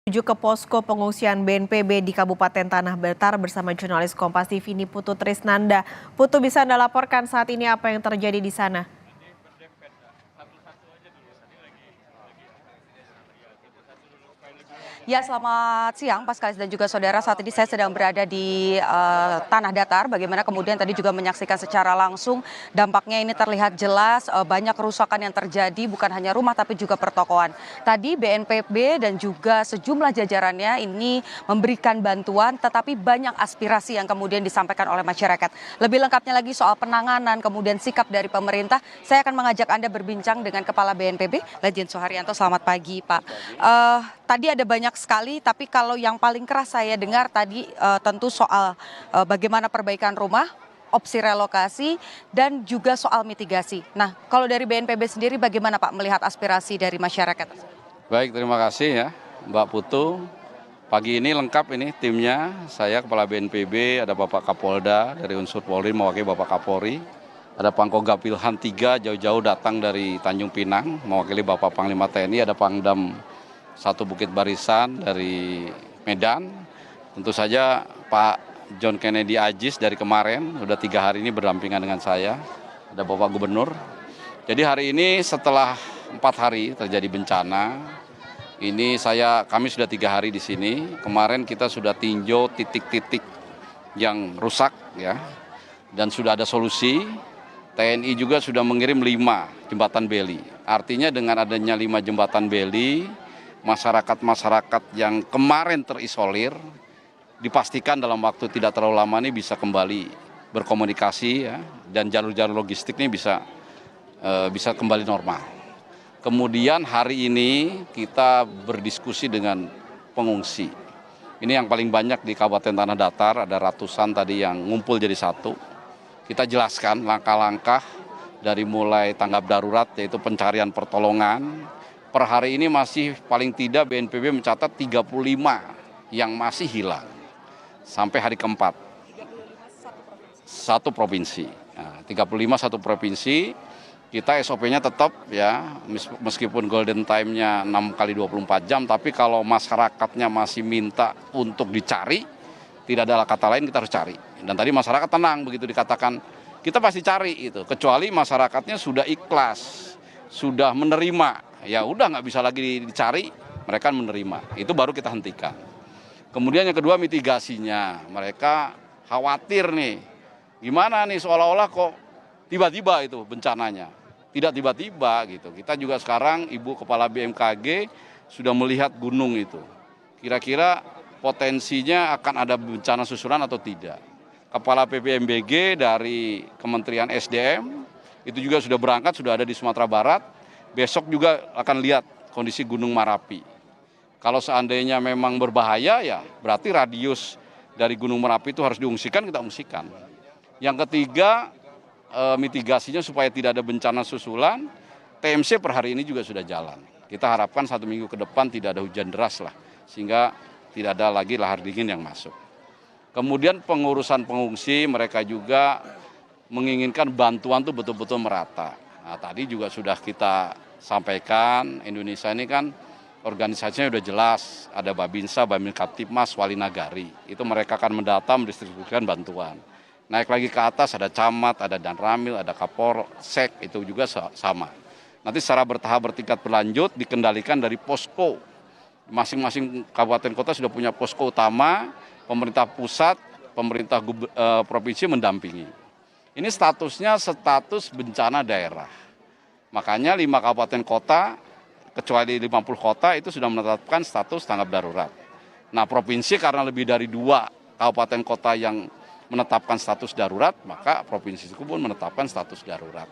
Menuju ke posko pengungsian BNPB di Kabupaten Tanah Datar bersama jurnalis Kompas TV ini Putu Trisnanda. Putu, bisa Anda laporkan saat ini apa yang terjadi di sana? Ya, selamat siang Pak Skalis dan juga saudara. Saat ini saya sedang berada di Tanah Datar. Bagaimana kemudian tadi juga menyaksikan secara langsung dampaknya ini terlihat jelas, banyak kerusakan yang terjadi bukan hanya rumah tapi juga pertokoan. Tadi BNPB dan juga sejumlah jajarannya ini memberikan bantuan, tetapi banyak aspirasi yang kemudian disampaikan oleh masyarakat. Lebih lengkapnya lagi soal penanganan kemudian sikap dari pemerintah, saya akan mengajak Anda berbincang dengan Kepala BNPB, Lejen Suharyanto. Selamat pagi Pak. Tadi ada banyak sekali, tapi kalau yang paling keras saya dengar tadi tentu soal bagaimana perbaikan rumah, opsi relokasi, dan juga soal mitigasi. Nah, kalau dari BNPB sendiri bagaimana Pak melihat aspirasi dari masyarakat? Baik, terima kasih ya Mbak Putu. Pagi ini lengkap ini timnya, saya Kepala BNPB, ada Bapak Kapolda dari unsur Polri mewakili Bapak Kapolri, ada Pangkogap Wilhan 3 jauh-jauh datang dari Tanjung Pinang mewakili Bapak Panglima TNI, ada Pangdam 1 Bukit Barisan dari Medan. Tentu saja Pak John Kennedy Ajis dari kemarin, sudah 3 hari ini berdampingan dengan saya, ada Bapak Gubernur. Jadi hari ini setelah 4 hari terjadi bencana, kami sudah 3 hari di sini. Kemarin kita sudah tinjau titik-titik yang rusak ya, dan sudah ada solusi. TNI juga sudah mengirim 5 jembatan beli. Artinya dengan adanya 5 jembatan beli, masyarakat-masyarakat yang kemarin terisolir dipastikan dalam waktu tidak terlalu lama ini bisa kembali berkomunikasi ya, dan jalur-jalur logistik ini bisa kembali normal. Kemudian hari ini kita berdiskusi dengan pengungsi. Ini yang paling banyak di Kabupaten Tanah Datar, ada ratusan tadi yang ngumpul jadi satu. Kita jelaskan langkah-langkah dari mulai tanggap darurat yaitu pencarian pertolongan. Per hari ini masih paling tidak BNPB mencatat 35 yang masih hilang sampai hari keempat. Satu provinsi. Nah, 35 satu provinsi. Kita SOP-nya tetap ya, meskipun golden time-nya 6 kali 24 jam, tapi kalau masyarakatnya masih minta untuk dicari, tidak ada kata lain, kita harus cari. Dan tadi masyarakat tenang begitu dikatakan, kita pasti cari itu, kecuali masyarakatnya sudah ikhlas, sudah menerima. Ya udah nggak bisa lagi dicari, mereka menerima. Itu baru kita hentikan. Kemudian yang kedua mitigasinya, mereka khawatir nih, gimana nih seolah-olah kok tiba-tiba itu bencananya. Tidak tiba-tiba gitu. Kita juga sekarang Ibu Kepala BMKG sudah melihat gunung itu. Kira-kira potensinya akan ada bencana susulan atau tidak. Kepala PPMBG dari Kementerian SDM itu juga sudah berangkat, sudah ada di Sumatera Barat. Besok juga akan lihat kondisi Gunung Merapi. Kalau seandainya memang berbahaya ya berarti radius dari Gunung Merapi itu harus diungsikan, kita ungsikan. Yang ketiga mitigasinya supaya tidak ada bencana susulan, TMC per hari ini juga sudah jalan. Kita harapkan 1 minggu ke depan tidak ada hujan deras lah, sehingga tidak ada lagi lahar dingin yang masuk. Kemudian pengurusan pengungsi, mereka juga menginginkan bantuan itu betul-betul merata. Nah, tadi juga sudah kita sampaikan, Indonesia ini kan organisasinya sudah jelas, ada Babinsa, Babin Kaptipmas, Wali Nagari. Itu mereka akan mendata, mendistribusikan bantuan. Naik lagi ke atas ada camat, ada Danramil, ada Kapolsek, itu juga sama. Nanti secara bertahap bertingkat berlanjut dikendalikan dari posko. Masing-masing kabupaten kota sudah punya posko utama, pemerintah pusat, pemerintah provinsi mendampingi. Ini statusnya status bencana daerah. Makanya 5 kabupaten kota, kecuali 50 kota itu sudah menetapkan status tanggap darurat. Nah, provinsi karena lebih dari 2 kabupaten kota yang menetapkan status darurat, maka provinsi itu pun menetapkan status darurat.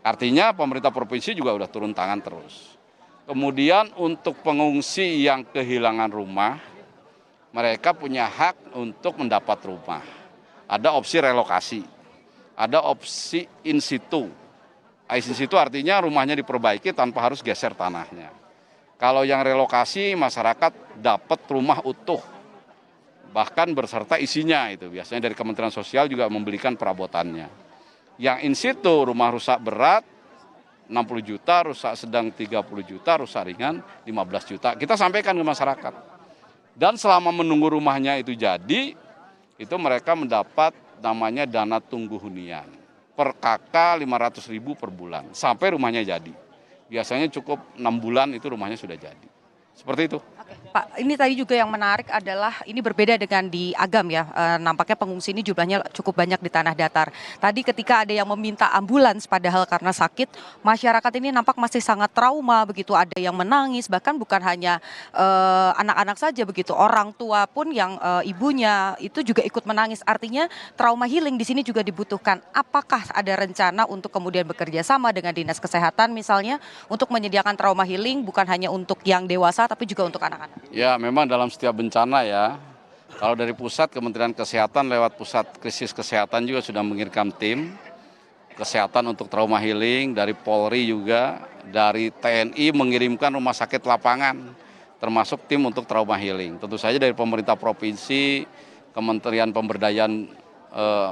Artinya pemerintah provinsi juga sudah turun tangan terus. Kemudian untuk pengungsi yang kehilangan rumah, mereka punya hak untuk mendapat rumah. Ada opsi relokasi, ada opsi in situ. In situ artinya rumahnya diperbaiki tanpa harus geser tanahnya. Kalau yang relokasi, masyarakat dapat rumah utuh, bahkan berserta isinya itu. Biasanya dari Kementerian Sosial juga membelikan perabotannya. Yang in situ rumah rusak berat 60 juta, rusak sedang 30 juta, rusak ringan 15 juta. Kita sampaikan ke masyarakat. Dan selama menunggu rumahnya itu jadi, itu mereka mendapat namanya dana tunggu hunian. Per KK 500.000 per bulan, sampai rumahnya jadi. Biasanya cukup 6 bulan itu rumahnya sudah jadi. Seperti itu. Oke, Pak, ini tadi juga yang menarik adalah ini berbeda dengan di Agam ya. Nampaknya pengungsi ini jumlahnya cukup banyak di tanah datar. Tadi ketika ada yang meminta ambulans padahal karena sakit, masyarakat ini nampak masih sangat trauma begitu. Ada yang menangis, bahkan bukan hanya anak-anak saja begitu. Orang tua pun yang ibunya itu juga ikut menangis. Artinya trauma healing di sini juga dibutuhkan. Apakah ada rencana untuk kemudian bekerja sama dengan Dinas Kesehatan misalnya untuk menyediakan trauma healing bukan hanya untuk yang dewasa tapi juga untuk anak-anak? Ya, memang dalam setiap bencana ya, kalau dari pusat, Kementerian Kesehatan lewat Pusat Krisis Kesehatan juga sudah mengirimkan tim kesehatan untuk trauma healing, dari Polri juga, dari TNI mengirimkan rumah sakit lapangan, termasuk tim untuk trauma healing. Tentu saja dari pemerintah provinsi, Kementerian Pemberdayaan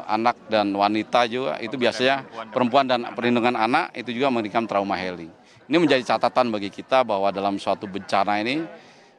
Anak dan Wanita juga, itu biasanya perempuan dan perlindungan anak, itu juga mengirimkan trauma healing. Ini menjadi catatan bagi kita bahwa dalam suatu bencana ini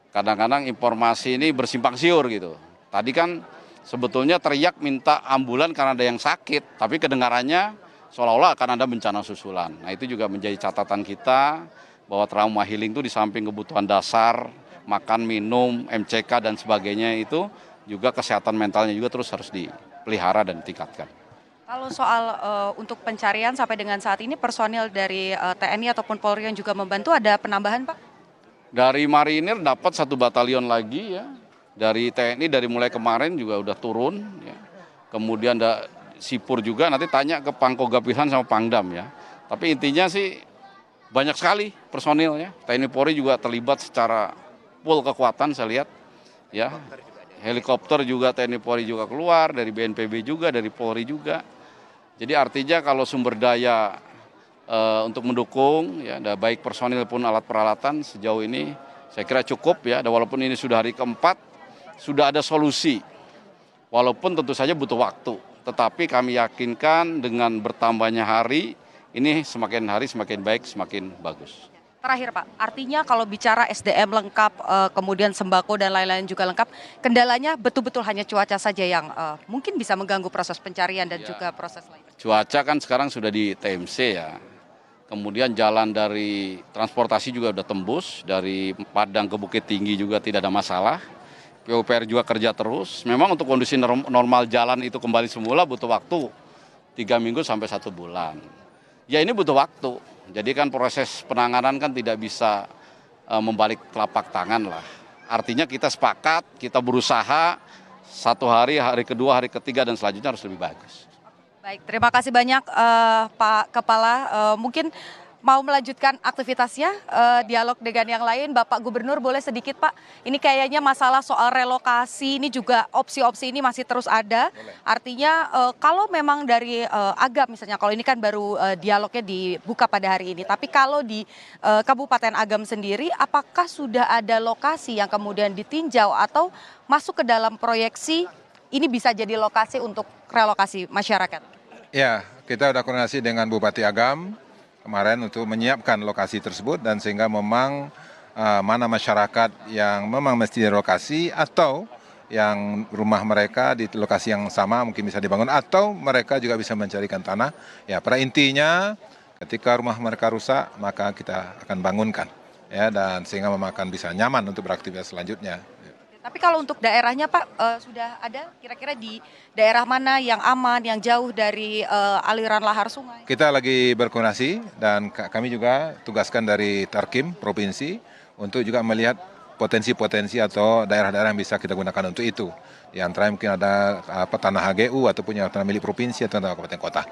kadang-kadang informasi ini bersimpang siur gitu. Tadi kan sebetulnya teriak minta ambulan karena ada yang sakit, tapi kedengarannya seolah-olah akan ada bencana susulan. Nah, itu juga menjadi catatan kita bahwa trauma healing itu di samping kebutuhan dasar, makan, minum, MCK dan sebagainya, itu juga kesehatan mentalnya juga terus harus dipelihara dan ditingkatkan. Kalau soal untuk pencarian sampai dengan saat ini personil dari TNI ataupun Polri yang juga membantu ada penambahan, Pak? Dari Marinir dapat 1 batalion lagi ya. Dari TNI dari mulai kemarin juga udah turun ya. Kemudian ada Sipur juga, nanti tanya ke Pangkogapilhan sama Pangdam ya. Tapi intinya sih banyak sekali personilnya. TNI Polri juga terlibat secara full kekuatan saya lihat ya. Helikopter juga TNI Polri juga keluar, dari BNPB juga, dari Polri juga. Jadi artinya kalau sumber daya untuk mendukung, ya, baik personil pun alat peralatan sejauh ini saya kira cukup ya. Dan walaupun ini sudah hari keempat, sudah ada solusi. Walaupun tentu saja butuh waktu, tetapi kami yakinkan dengan bertambahnya hari, ini semakin hari semakin baik, semakin bagus. Terakhir Pak, artinya kalau bicara SDM lengkap, kemudian sembako dan lain-lain juga lengkap, kendalanya betul-betul hanya cuaca saja yang mungkin bisa mengganggu proses pencarian dan juga proses lain. Cuaca kan sekarang sudah di TMC ya, kemudian jalan dari transportasi juga udah tembus, dari Padang ke Bukit Tinggi juga tidak ada masalah, PUPR juga kerja terus. Memang untuk kondisi normal jalan itu kembali semula butuh waktu 3 minggu sampai 1 bulan. Ya ini butuh waktu. Jadi kan proses penanganan kan tidak bisa membalik telapak tangan lah. Artinya kita sepakat, kita berusaha 1 hari, hari kedua, hari ketiga dan selanjutnya harus lebih bagus. Baik, terima kasih banyak Pak Kepala. Mungkin mau melanjutkan aktivitasnya, dialog dengan yang lain. Bapak Gubernur boleh sedikit Pak, ini kayaknya masalah soal relokasi ini juga opsi-opsi ini masih terus ada. Boleh. Artinya kalau memang dari Agam misalnya, kalau ini kan baru dialognya dibuka pada hari ini. Tapi kalau di Kabupaten Agam sendiri, apakah sudah ada lokasi yang kemudian ditinjau atau masuk ke dalam proyeksi ini bisa jadi lokasi untuk relokasi masyarakat? Ya, kita sudah koordinasi dengan Bupati Agam kemarin untuk menyiapkan lokasi tersebut, dan sehingga memang mana masyarakat yang memang mesti direlokasi atau yang rumah mereka di lokasi yang sama mungkin bisa dibangun, atau mereka juga bisa mencarikan tanah. Ya, pada intinya ketika rumah mereka rusak maka kita akan bangunkan ya, dan sehingga memang akan bisa nyaman untuk beraktivitas selanjutnya. Tapi kalau untuk daerahnya Pak, sudah ada kira-kira di daerah mana yang aman, yang jauh dari aliran lahar sungai? Kita lagi berkoordinasi dan kami juga tugaskan dari Tarkim Provinsi untuk juga melihat potensi-potensi atau daerah-daerah yang bisa kita gunakan untuk itu. Di antara mungkin ada tanah HGU ataupun yang tanah milik provinsi atau tanah kabupaten kota.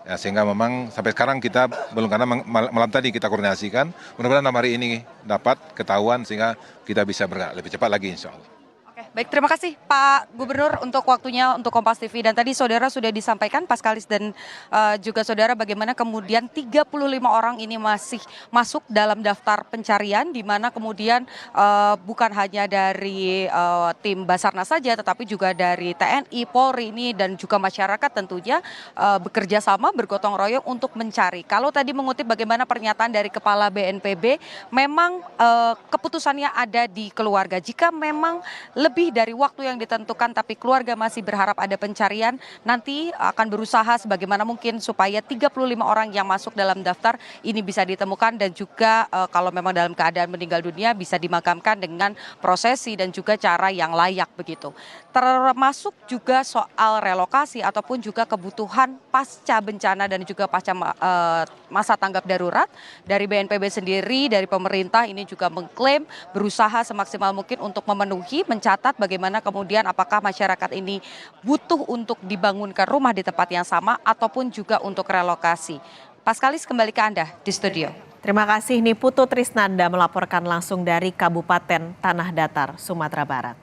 Ya, sehingga memang sampai sekarang kita belum, karena malam tadi kita koordinasikan, mudah-mudahan hari ini dapat ketahuan sehingga kita bisa bergerak lebih cepat lagi insya Allah. Oke, Baik, terima kasih Pak Gubernur untuk waktunya untuk Kompas TV. Dan tadi saudara sudah disampaikan, Paskalis dan juga saudara, bagaimana kemudian 35 orang ini masih masuk dalam daftar pencarian, di mana kemudian bukan hanya dari tim Basarnas saja, tetapi juga dari TNI, Polri ini dan juga masyarakat tentunya bekerja sama, bergotong royong untuk mencari. Kalau tadi mengutip bagaimana pernyataan dari Kepala BNPB, memang keputusannya ada di keluarga. Jika memang lebih dari waktu yang ditentukan tapi keluarga masih berharap ada pencarian, nanti akan berusaha sebagaimana mungkin supaya 35 orang yang masuk dalam daftar ini bisa ditemukan, dan juga kalau memang dalam keadaan meninggal dunia bisa dimakamkan dengan prosesi dan juga cara yang layak begitu. Termasuk juga soal relokasi ataupun juga kebutuhan pasca bencana dan juga pasca masa tanggap darurat. Dari BNPB sendiri, dari pemerintah ini juga mengklaim berusaha semaksimal mungkin untuk memenuhi, mencatat bagaimana kemudian apakah masyarakat ini butuh untuk dibangunkan rumah di tempat yang sama ataupun juga untuk relokasi. Paskalis, kembali ke Anda di studio. Terima kasih Niputu Trisnanda melaporkan langsung dari Kabupaten Tanah Datar, Sumatera Barat.